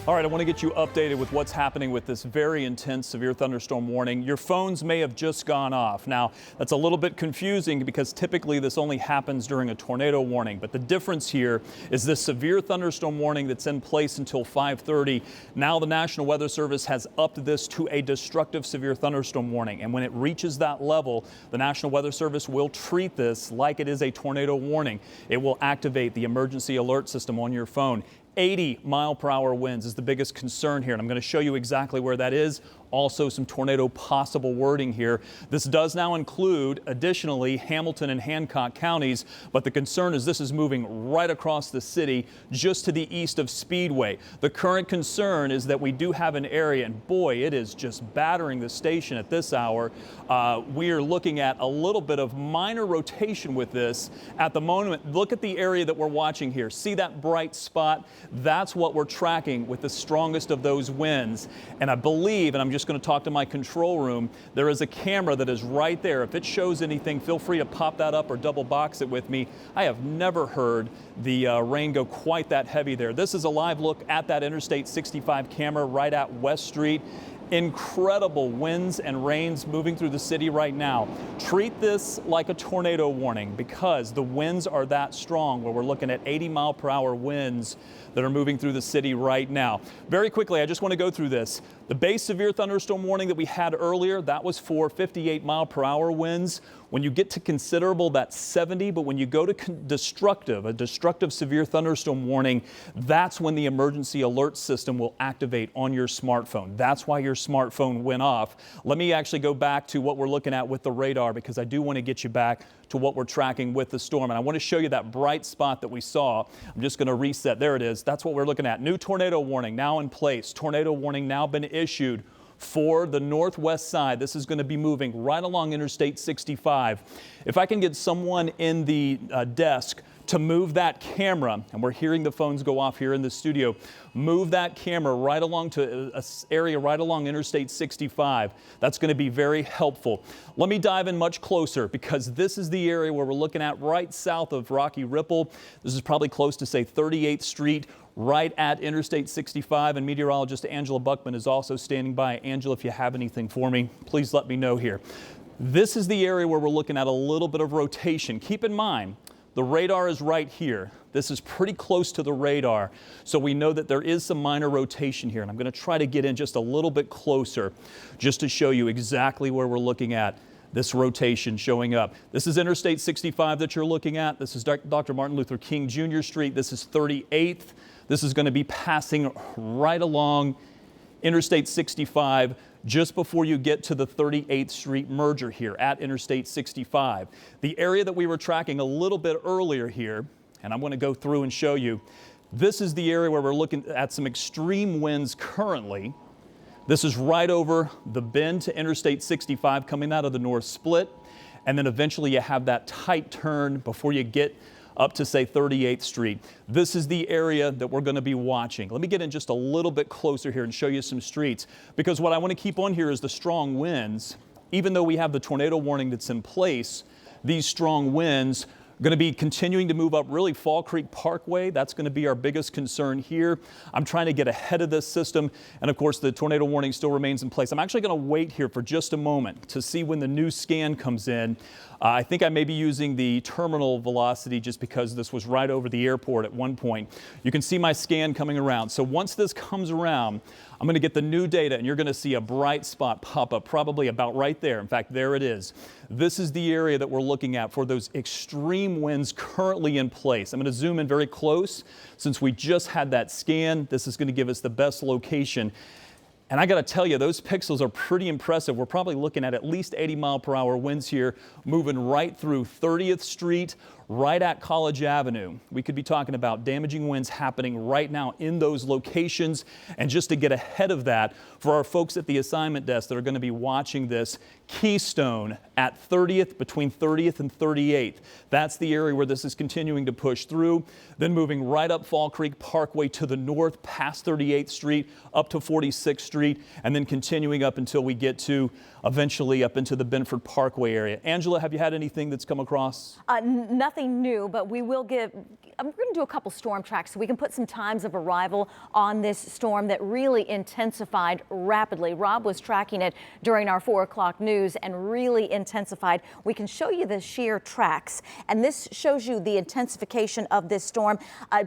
All right, I want to get you updated with what's happening with this very intense severe thunderstorm warning. Your phones may have just gone off. Now, that's a little bit confusing because typically this only happens during a tornado warning. But the difference here is this severe thunderstorm warning that's in place until 5:30. Now the National Weather Service has upped this to a destructive severe thunderstorm warning. And when it reaches that level, the National Weather Service will treat this like it is a tornado warning. It will activate the emergency alert system on your phone. 80-mile-per-hour winds is the biggest concern here, and I'm going to show you exactly where that is. Also some tornado possible wording here. This does now include additionally Hamilton and Hancock counties, but the concern is this is moving right across the city just to the east of Speedway. The current concern is that we do have an area, and boy, it is just battering the station at this hour. We are looking at a little bit of minor rotation with this at the moment. Look at the area that we're watching here. See that bright spot? That's what we're tracking with the strongest of those winds. And I believe, and I'm just going to talk to my control room, there is a camera that is right there. If it shows anything, feel free to pop that up or double box it with me. I have never heard the rain go quite that heavy there. This is a live look at that Interstate 65 camera right at West Street. Incredible winds and rains moving through the city right now. Treat this like a tornado warning because the winds are that strong, where we're looking at 80-mile-per-hour winds that are moving through the city right now. Very quickly, I just want to go through this. The base severe thunderstorm warning that we had earlier, that was for 58-mile-per-hour winds. When you get to considerable, that's 70, but when you go to a destructive severe thunderstorm warning, that's when the emergency alert system will activate on your smartphone. That's why your smartphone went off. Let me actually go back to what we're looking at with the radar, because I do want to get you back to what we're tracking with the storm. And I want to show you that bright spot that we saw. I'm just going to reset. There it is. That's what we're looking at. New tornado warning now in place. Tornado warning now been issued for the northwest side. This is going to be moving right along Interstate 65. If I can get someone in the desk to move that camera, and we're hearing the phones go off here in the studio, move that camera right along to an area right along Interstate 65. That's going to be very helpful. Let me dive in much closer, because this is the area where we're looking at right south of Rocky Ripple. This is probably close to, say, 38th Street, right at Interstate 65, and meteorologist Angela Buckman is also standing by. Angela, if you have anything for me, please let me know here. This is the area where we're looking at a little bit of rotation. Keep in mind, the radar is right here. This is pretty close to the radar, so we know that there is some minor rotation here, and I'm going to try to get in just a little bit closer just to show you exactly where we're looking at this rotation showing up. This is Interstate 65 that you're looking at. This is Dr. Martin Luther King Jr. Street. This is 38th. This is going to be passing right along Interstate 65 just before you get to the 38th Street merger here at Interstate 65. The area that we were tracking a little bit earlier here, and I'm going to go through and show you, this is the area where we're looking at some extreme winds currently. This is right over the bend to Interstate 65 coming out of the North Split, and then eventually you have that tight turn before you get up to, say, 38th Street. This is the area that we're going to be watching. Let me get in just a little bit closer here and show you some streets, because what I want to keep on here is the strong winds. Even though we have the tornado warning that's in place, these strong winds going to be continuing to move up really Fall Creek Parkway. That's going to be our biggest concern here. I'm trying to get ahead of this system, and of course the tornado warning still remains in place. I'm actually going to wait here for just a moment to see when the new scan comes in. I think I may be using the terminal velocity just because this was right over the airport at one point. You can see my scan coming around. So once this comes around, I'm going to get the new data, and you're going to see a bright spot pop up probably about right there. In fact, there it is. This is the area that we're looking at for those extreme winds currently in place. I'm going to zoom in very close. Since we just had that scan, this is going to give us the best location. And I got to tell you, those pixels are pretty impressive. We're probably looking at least 80-mile-per-hour winds here, moving right through 30th Street, right at College Avenue. We could be talking about damaging winds happening right now in those locations. And just to get ahead of that, for our folks at the assignment desk that are going to be watching this, Keystone at 30th, between 30th and 38th. That's the area where this is continuing to push through. Then moving right up Fall Creek Parkway to the north, past 38th Street, up to 46th Street, and then continuing up until we get to eventually up into the Benford Parkway area. Angela, have you had anything that's come across? Nothing new, but we will I'm going to do a couple storm tracks so we can put some times of arrival on this storm that really intensified rapidly. Rob was tracking it during our 4 o'clock news and really intensified. We can show you the sheer tracks, and this shows you the intensification of this storm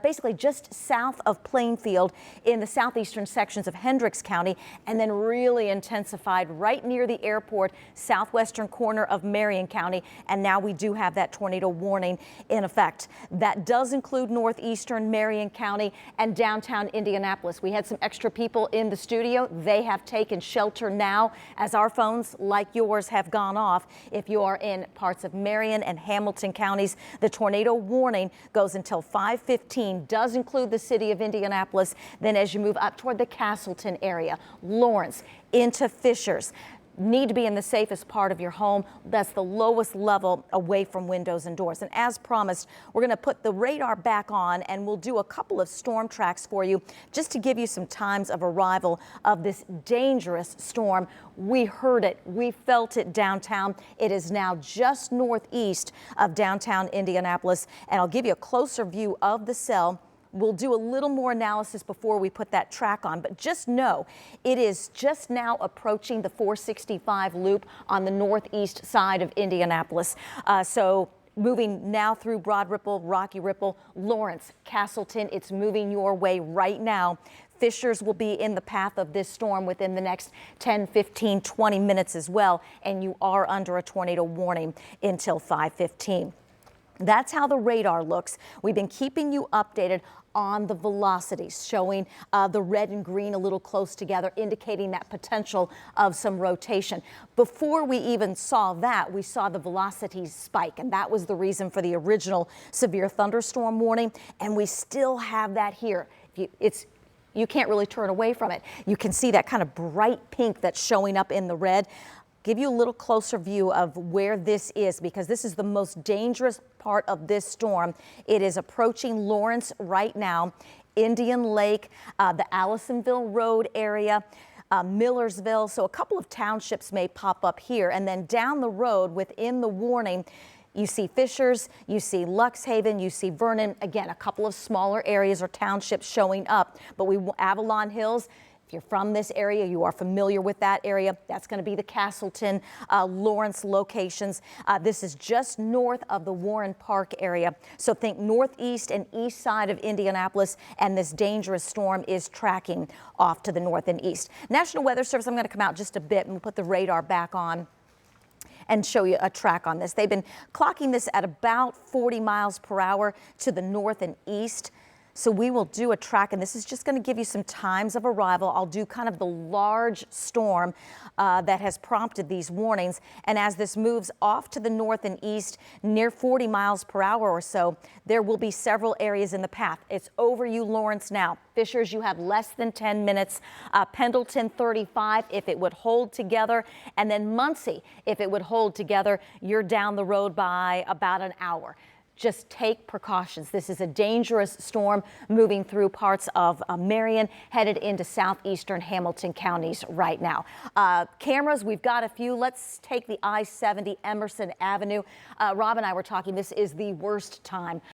basically just south of Plainfield in the southeastern sections of Hendricks County, and then really intensified right near the airport, southwestern corner of Marion County, and now we do have that tornado warning in effect. That does include northeastern Marion County and downtown Indianapolis. We had some extra people in the studio. They have taken shelter now as our phones, like yours, have gone off. If you are in parts of Marion and Hamilton counties, the tornado warning goes until 5:15, does include the city of Indianapolis. Then as you move up toward the Castleton area, Lawrence, into Fishers, need to be in the safest part of your home. That's the lowest level away from windows and doors. And as promised, we're going to put the radar back on and we'll do a couple of storm tracks for you just to give you some times of arrival of this dangerous storm. We heard it. We felt it downtown. It is now just northeast of downtown Indianapolis, and I'll give you a closer view of the cell. We'll do a little more analysis before we put that track on, but just know it is just now approaching the 465 loop on the northeast side of Indianapolis. So moving now through Broad Ripple, Rocky Ripple, Lawrence, Castleton, it's moving your way right now. Fishers will be in the path of this storm within the next 10, 15, 20 minutes as well, and you are under a tornado warning until 5:15. That's how the radar looks. We've been keeping you updated on the velocities, showing the red and green a little close together, indicating that potential of some rotation. Before we even saw that, we saw the velocities spike, and that was the reason for the original severe thunderstorm warning, and we still have that here. You can't really turn away from it. You can see that kind of bright pink that's showing up in the red. Give you a little closer view of where this is, because this is the most dangerous part of this storm. It is approaching Lawrence right now, Indian Lake, the Allisonville Road area, Millersville. So a couple of townships may pop up here, and then down the road within the warning, you see Fishers, you see Luxhaven, you see Vernon. Again, a couple of smaller areas or townships showing up, but Avalon Hills. If you're from this area, you are familiar with that area. That's going to be the Castleton, Lawrence locations. This is just north of the Warren Park area. So think northeast and east side of Indianapolis, and this dangerous storm is tracking off to the north and east. National Weather Service, I'm going to come out just a bit and we'll put the radar back on and show you a track on this. They've been clocking this at about 40 miles per hour to the north and east. So we will do a track, and this is just going to give you some times of arrival. I'll do kind of the large storm that has prompted these warnings. And as this moves off to the north and east near 40 miles per hour or so, there will be several areas in the path. It's over you, Lawrence, now. Fishers, you have less than 10 minutes. Pendleton, 35, if it would hold together. And then Muncie, if it would hold together, you're down the road by about an hour. Just take precautions. This is a dangerous storm moving through parts of Marion, headed into southeastern Hamilton counties right now. Cameras, we've got a few. Let's take the I-70 Emerson Avenue. Rob and I were talking, this is the worst time